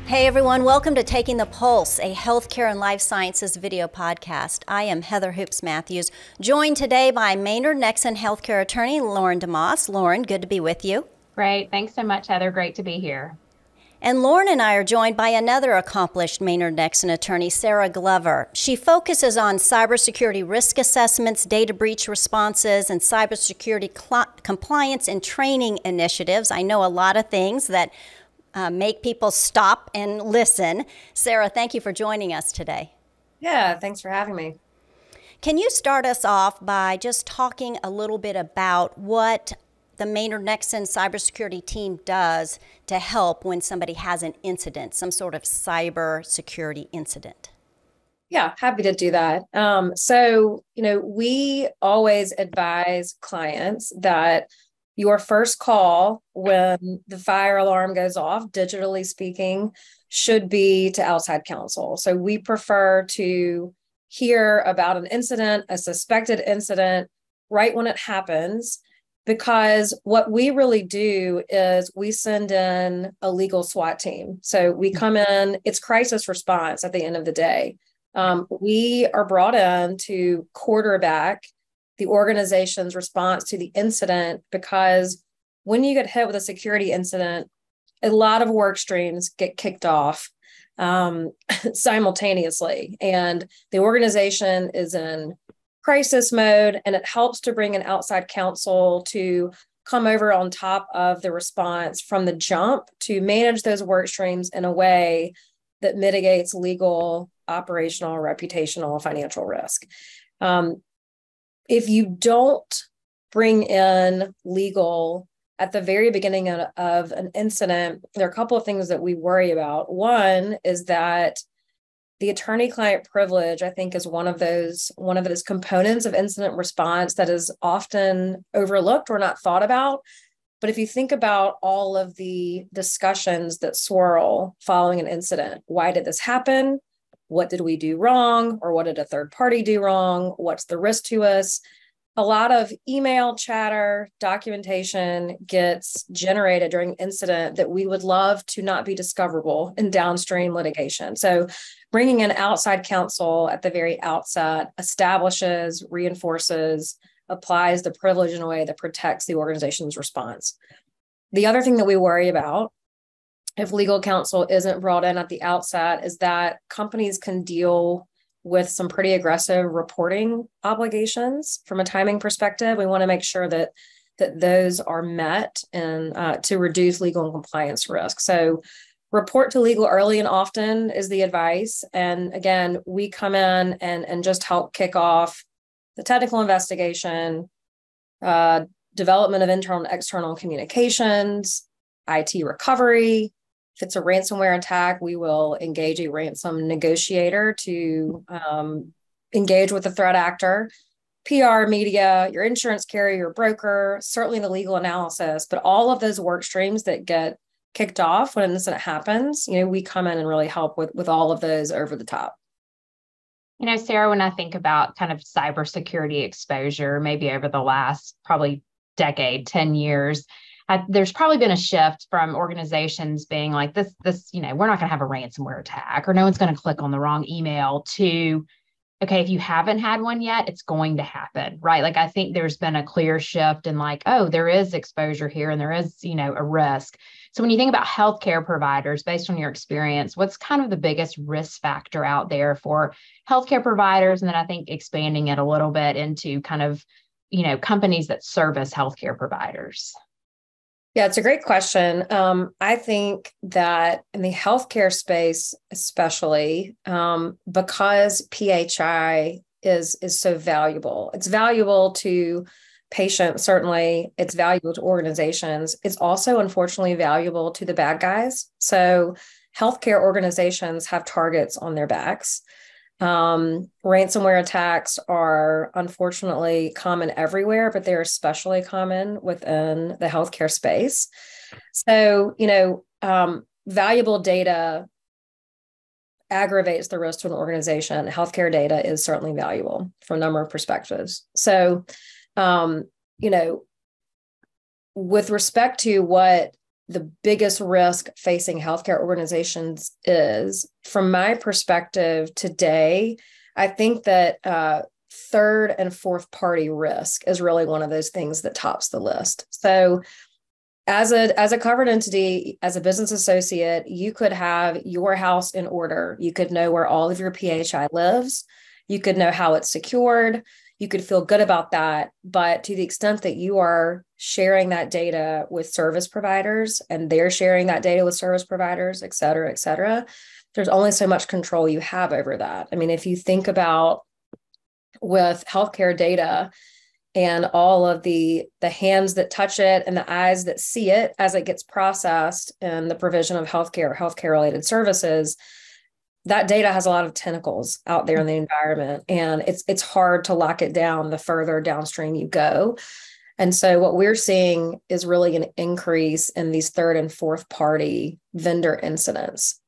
Hey everyone, welcome to Taking the Pulse, a healthcare and life sciences video podcast. I am Heather Hoops Matthews, joined today by Maynard Nexsen healthcare attorney Lauren DeMoss. Lauren, good to be with you. Great. Thanks so much, Heather. Great to be here. And Lauren and I are joined by another accomplished Maynard Nexsen attorney, Sarah Glover. She focuses on cybersecurity risk assessments, data breach responses, and cybersecurity compliance and training initiatives. I know a lot of things that make people stop and listen. Sarah, thank you for joining us today. Yeah, thanks for having me. Can you start us off by just talking a little bit about what the Maynard Nexsen cybersecurity team does to help when somebody has an incident, some sort of cybersecurity incident? Yeah, happy to do that. We always advise clients that your first call when the fire alarm goes off, digitally speaking, should be to outside counsel. So we prefer to hear about an incident, a suspected incident, right when it happens, because what we really do is we send in a legal SWAT team. So we come in, it's crisis response at the end of the day. We are brought in to quarterback the organization's response to the incident, because when you get hit with a security incident, a lot of work streams get kicked off simultaneously, and the organization is in crisis mode, and it helps to bring in outside counsel to come over on top of the response from the jump to manage those work streams in a way that mitigates legal, operational, reputational, financial risk. If you don't bring in legal at the very beginning of an incident, there are a couple of things that we worry about. One is that the attorney-client privilege, I think, is one of those components of incident response that is often overlooked or not thought about. But if you think about all of the discussions that swirl following an incident, why did this happen? What did we do wrong? Or what did a third party do wrong? What's the risk to us? A lot of email chatter, documentation gets generated during incident that we would love to not be discoverable in downstream litigation. So bringing in outside counsel at the very outset establishes, reinforces, applies the privilege in a way that protects the organization's response. The other thing that we worry about, if legal counsel isn't brought in at the outset, is that companies can deal with some pretty aggressive reporting obligations from a timing perspective. We want to make sure that those are met and to reduce legal and compliance risk. So report to legal early and often is the advice. And again, we come in and just help kick off the technical investigation, development of internal and external communications, IT recovery. If it's a ransomware attack, we will engage a ransom negotiator to engage with the threat actor, PR, media, your insurance carrier, your broker, certainly the legal analysis, but all of those work streams that get kicked off when an incident happens, we come in and really help with all of those over the top. Sarah, when I think about kind of cybersecurity exposure, maybe over the last probably decade, 10 years, there's probably been a shift from organizations being like this, we're not going to have a ransomware attack or no one's going to click on the wrong email to, okay, if you haven't had one yet, it's going to happen, right? Like, I think there's been a clear shift in like, oh, there is exposure here and there is, a risk. So when you think about healthcare providers, based on your experience, what's kind of the biggest risk factor out there for healthcare providers? And then I think expanding it a little bit into kind of, companies that service healthcare providers. Yeah, it's a great question. I think that in the healthcare space, especially because PHI is so valuable, it's valuable to patients, certainly it's valuable to organizations. It's also, unfortunately, valuable to the bad guys. So healthcare organizations have targets on their backs. Ransomware attacks are unfortunately common everywhere, but they're especially common within the healthcare space. So, valuable data aggravates the risk to an organization. Healthcare data is certainly valuable from a number of perspectives. So, with respect to what the biggest risk facing healthcare organizations is, from my perspective today, I think that third and fourth party risk is really one of those things that tops the list. So as a covered entity, as a business associate, you could have your house in order. You could know where all of your PHI lives. You could know how it's secured. You could feel good about that. But to the extent that you are sharing that data with service providers and they're sharing that data with service providers, et cetera, there's only so much control you have over that. I mean, if you think about with healthcare data and all of the hands that touch it and the eyes that see it as it gets processed in the provision of healthcare related services, that data has a lot of tentacles out there in the environment, and it's hard to lock it down the further downstream you go. And so what we're seeing is really an increase in these third and fourth party vendor incidents.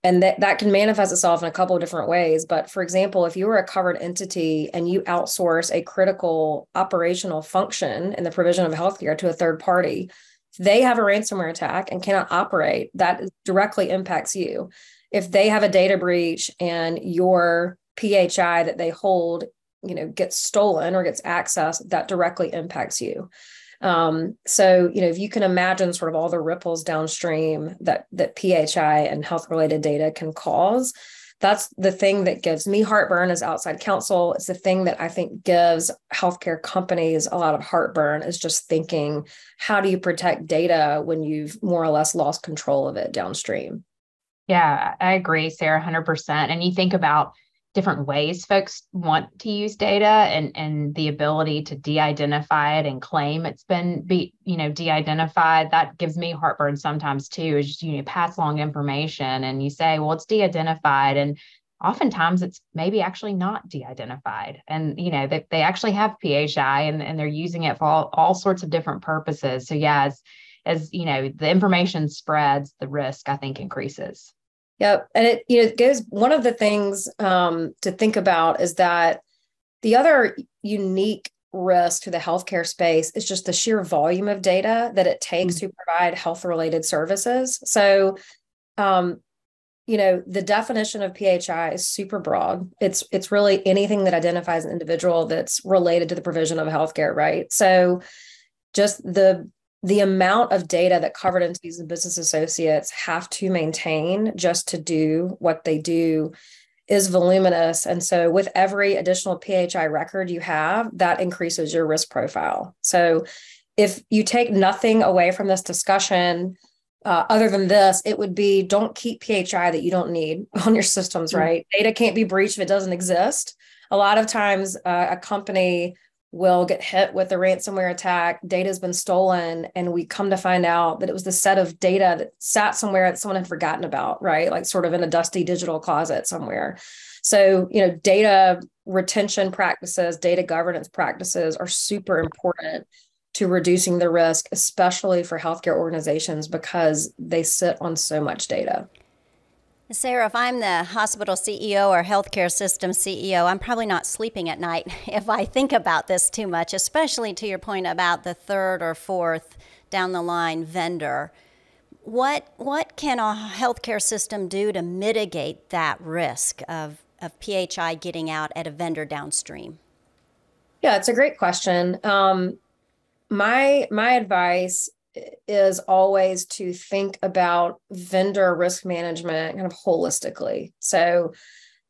And that can manifest itself in a couple of different ways. But for example, if you were a covered entity and you outsource a critical operational function in the provision of healthcare to a third party, they have a ransomware attack and cannot operate, that directly impacts you. If they have a data breach and your PHI that they hold, gets stolen or gets accessed, that directly impacts you. So, if you can imagine sort of all the ripples downstream that PHI and health related data can cause, that's the thing that gives me heartburn as outside counsel. It's the thing that I think gives healthcare companies a lot of heartburn, is just thinking, how do you protect data when you've more or less lost control of it downstream? Yeah, I agree, Sarah, 100%. And you think about different ways folks want to use data and the ability to de-identify it and claim it's been de-identified. That gives me heartburn sometimes too, is pass along information and you say, well, it's de-identified, and oftentimes it's maybe actually not de-identified, and they actually have PHI and they're using it for all sorts of different purposes. So yeah, as the information spreads, the risk, I think, increases. Yep. And it goes, one of the things to think about is that the other unique risk to the healthcare space is just the sheer volume of data that it takes to provide health related services. So, the definition of PHI is super broad. It's really anything that identifies an individual that's related to the provision of healthcare, right? So just the amount of data that covered entities and business associates have to maintain just to do what they do is voluminous. And so with every additional PHI record you have, that increases your risk profile. So if you take nothing away from this discussion, other than this, it would be, don't keep PHI that you don't need on your systems, right? Data can't be breached if it doesn't exist. A lot of times a company will get hit with a ransomware attack, data has been stolen, and we come to find out that it was the set of data that sat somewhere that someone had forgotten about, right? Like sort of in a dusty digital closet somewhere. So, data retention practices, data governance practices are super important to reducing the risk, especially for healthcare organizations, because they sit on so much data. Sarah, if I'm the hospital CEO or healthcare system CEO, I'm probably not sleeping at night if I think about this too much, especially to your point about the third or fourth down the line vendor. What can a healthcare system do to mitigate that risk of PHI getting out at a vendor downstream? Yeah, it's a great question. My advice is always to think about vendor risk management kind of holistically. So,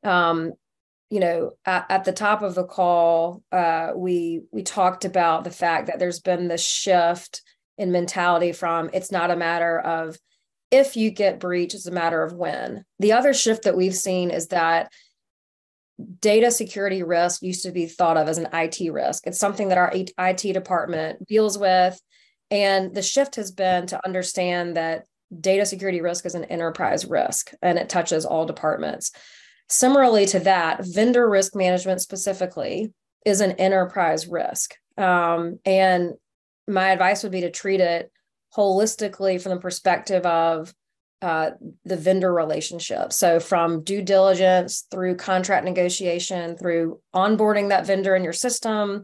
at the top of the call, we talked about the fact that there's been this shift in mentality from, it's not a matter of if you get breached, it's a matter of when. The other shift that we've seen is that data security risk used to be thought of as an IT risk. It's something that our IT department deals with. And the shift has been to understand that data security risk is an enterprise risk, and it touches all departments. Similarly to that, vendor risk management specifically is an enterprise risk. And my advice would be to treat it holistically from the perspective of the vendor relationship. So from due diligence through contract negotiation, through onboarding that vendor in your system,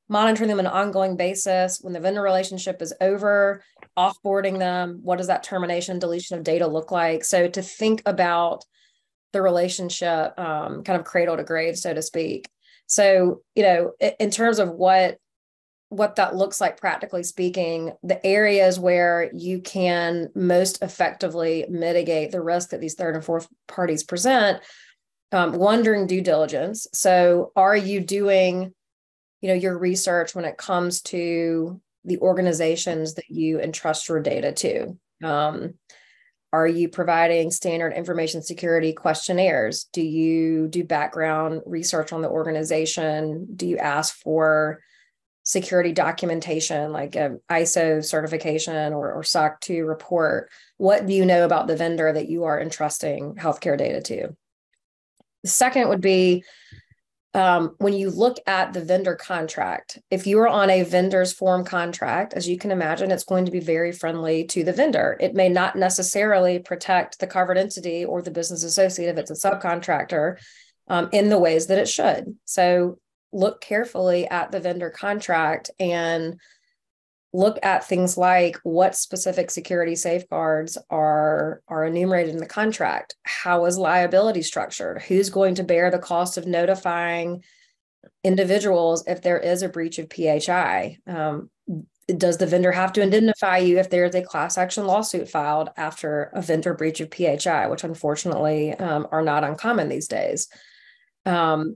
monitoring them on an ongoing basis. When the vendor relationship is over, offboarding them? What does that termination, deletion of data look like? So to think about the relationship kind of cradle to grave, so to speak. So, in terms of what that looks like, practically speaking, the areas where you can most effectively mitigate the risk that these third and fourth parties present, one, during due diligence. So are you doing, your research when it comes to the organizations that you entrust your data to? Are you providing standard information security questionnaires? Do you do background research on the organization? Do you ask for security documentation like a ISO certification or SOC 2 report? What do you know about the vendor that you are entrusting healthcare data to? The second would be when you look at the vendor contract. If you are on a vendor's form contract, as you can imagine, it's going to be very friendly to the vendor. It may not necessarily protect the covered entity or the business associate if it's a subcontractor in the ways that it should. So look carefully at the vendor contract and look at things like what specific security safeguards are enumerated in the contract. How is liability structured? Who's going to bear the cost of notifying individuals if there is a breach of PHI? Does the vendor have to indemnify you if there's a class action lawsuit filed after a vendor breach of PHI, which unfortunately are not uncommon these days? To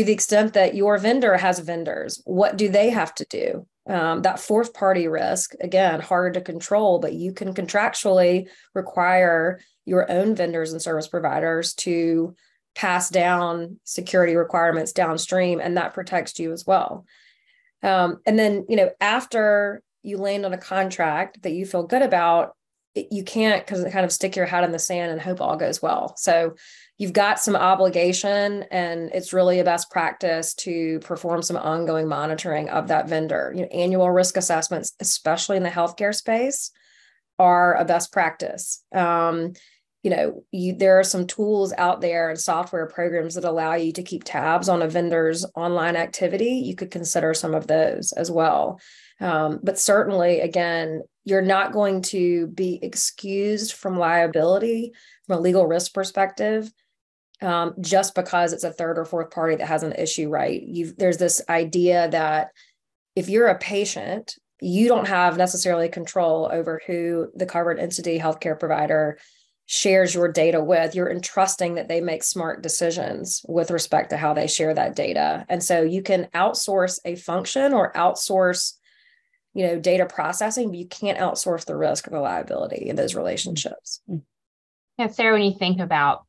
the extent that your vendor has vendors, what do they have to do? That fourth party risk, again, hard to control, but you can contractually require your own vendors and service providers to pass down security requirements downstream, and that protects you as well. And then, after you land on a contract that you feel good about, you can't kind of stick your head in the sand and hope all goes well. So you've got some obligation, and it's really a best practice to perform some ongoing monitoring of that vendor. Annual risk assessments, especially in the healthcare space, are a best practice. There are some tools out there and software programs that allow you to keep tabs on a vendor's online activity. You could consider some of those as well. But certainly, again, you're not going to be excused from liability from a legal risk perspective just because it's a third or fourth party that has an issue, right? There's this idea that if you're a patient, you don't have necessarily control over who the covered entity healthcare provider shares your data with. You're entrusting that they make smart decisions with respect to how they share that data. And so you can outsource a function or outsource, data processing, but you can't outsource the risk of a liability in those relationships. Yeah, Sarah, when you think about,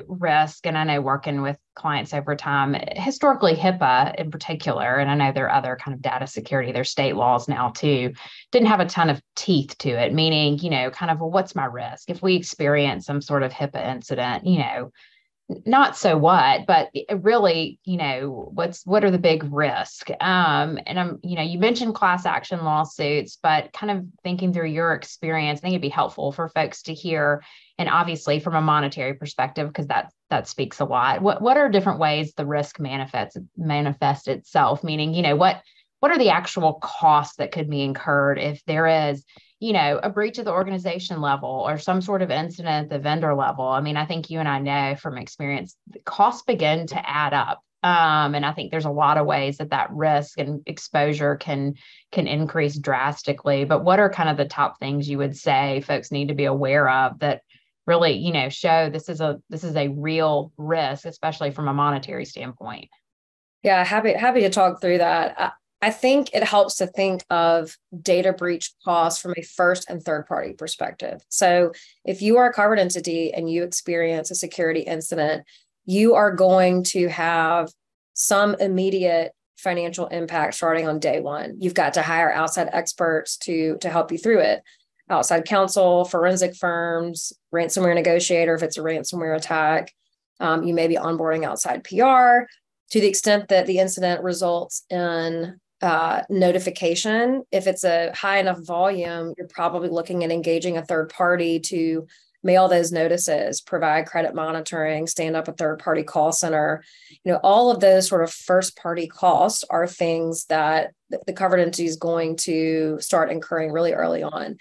risk, and I know working with clients over time, historically HIPAA in particular, and I know there are other kind of data security, there's state laws now too, didn't have a ton of teeth to it, meaning, kind of, well, what's my risk? If we experience some sort of HIPAA incident, not so what, but really, what are the big risks? And you mentioned class action lawsuits, but kind of thinking through your experience, I think it'd be helpful for folks to hear. And obviously from a monetary perspective, because that speaks a lot. What are different ways the risk manifests itself? Meaning, what are the actual costs that could be incurred if there is, a breach at the organization level or some sort of incident at the vendor level? I mean, I think you and I know from experience, the costs begin to add up. And I think there's a lot of ways that risk and exposure can increase drastically. But what are kind of the top things you would say folks need to be aware of that really, show this is a real risk, especially from a monetary standpoint? Yeah, happy to talk through that. I think it helps to think of data breach costs from a first and third party perspective. So if you are a covered entity and you experience a security incident, you are going to have some immediate financial impact starting on day one. You've got to hire outside experts to help you through it. Outside counsel, forensic firms, ransomware negotiator if it's a ransomware attack. You may be onboarding outside PR. To the extent that the incident results in notification, if it's a high enough volume, you're probably looking at engaging a third party to mail those notices, provide credit monitoring, stand up a third-party call center. All of those sort of first-party costs are things that the covered entity is going to start incurring really early on.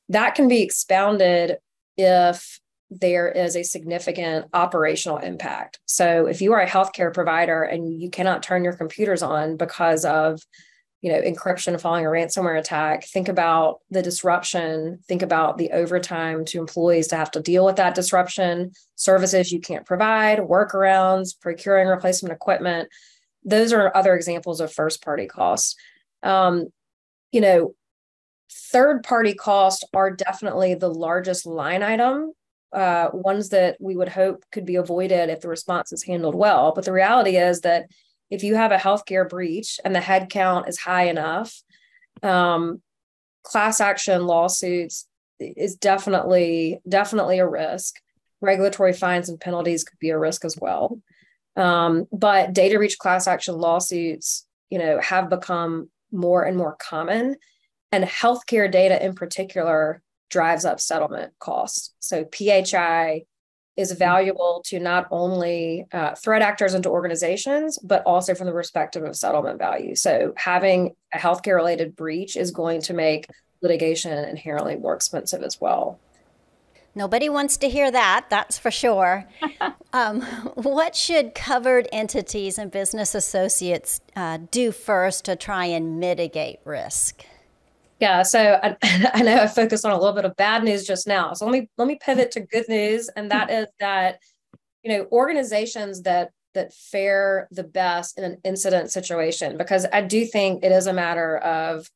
That can be expounded if there is a significant operational impact. So if you are a healthcare provider and you cannot turn your computers on because of encryption following a ransomware attack, think about the disruption, think about the overtime to employees to have to deal with that disruption, services you can't provide, workarounds, procuring replacement equipment. Those are other examples of first-party costs. Third-party costs are definitely the largest line item, ones that we would hope could be avoided if the response is handled well. But the reality is that if you have a healthcare breach and the head count is high enough, class action lawsuits is definitely a risk. Regulatory fines and penalties could be a risk as well. But data breach class action lawsuits, have become more and more common, and healthcare data in particular drives up settlement costs. So PHI is valuable to not only threat actors and to organizations, but also from the perspective of settlement value. So having a healthcare-related breach is going to make litigation inherently more expensive as well. Nobody wants to hear that, that's for sure. What should covered entities and business associates do first to try and mitigate risk? Yeah, so I know I focused on a little bit of bad news just now. So let me pivot to good news, and that is that organizations that fare the best in an incident situation, because I do think it is a matter of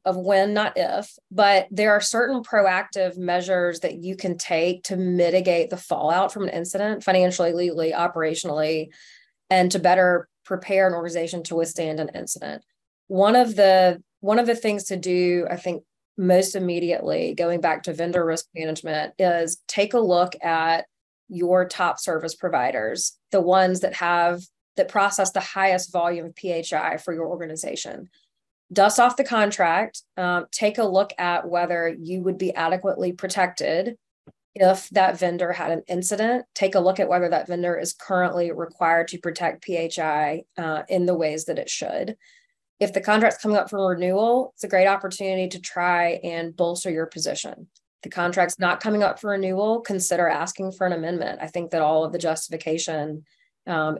when, not if, but there are certain proactive measures that you can take to mitigate the fallout from an incident, financially, legally, operationally, and to better prepare an organization to withstand an incident. One of the things to do, I think, most immediately, going back to vendor risk management, is take a look at your top service providers, the ones that process the highest volume of PHI for your organization. Dust off the contract, take a look at whether you would be adequately protected if that vendor had an incident. Take a look at whether that vendor is currently required to protect PHI in the ways that it should. If the contract's coming up for renewal, it's a great opportunity to try and bolster your position. If the contract's not coming up for renewal, consider asking for an amendment. I think that all of the justification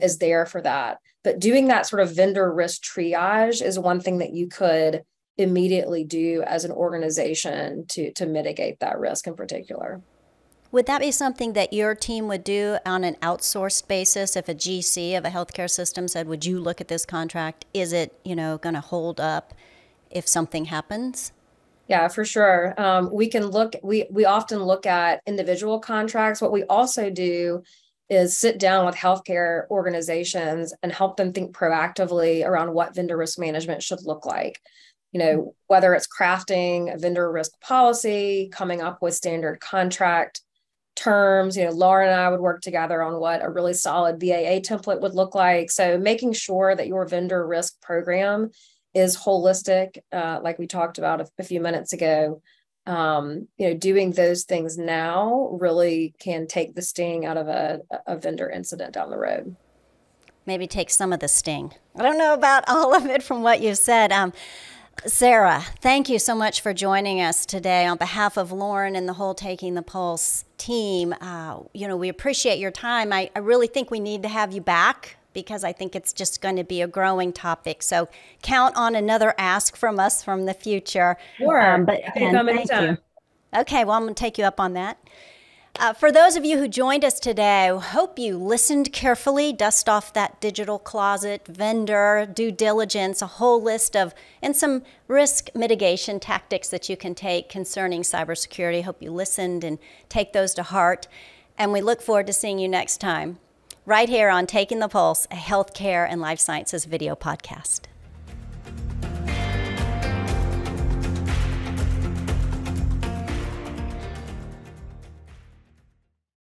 is there for that. But doing that sort of vendor risk triage is one thing that you could immediately do as an organization to mitigate that risk in particular. Would that be something that your team would do on an outsourced basis? If a GC of a healthcare system said, would you look at this contract? Is it, going to hold up if something happens? Yeah, for sure. We often look at individual contracts. What we also do is sit down with healthcare organizations and help them think proactively around what vendor risk management should look like. Whether it's crafting a vendor risk policy, coming up with standard contract terms. Laura and I would work together on what a really solid BAA template would look like. So making sure that your vendor risk program is holistic, like we talked about a few minutes ago. Doing those things now really can take the sting out of a vendor incident down the road. Maybe take some of the sting. I don't know about all of it from what you said. Sarah, thank you so much for joining us today. On behalf of Lauren and the whole Taking the Pulse team, we appreciate your time. I really think we need to have you back because I think it's just going to be a growing topic. So count on another ask from us from the future. Sure. But again, thank you. Okay, well, I'm going to take you up on that. For those of you who joined us today, I hope you listened carefully, dust off that digital closet, vendor, due diligence, a whole list of, and some risk mitigation tactics that you can take concerning cybersecurity. Hope you listened and take those to heart. And we look forward to seeing you next time, right here on Taking the Pulse, a healthcare and life sciences video podcast.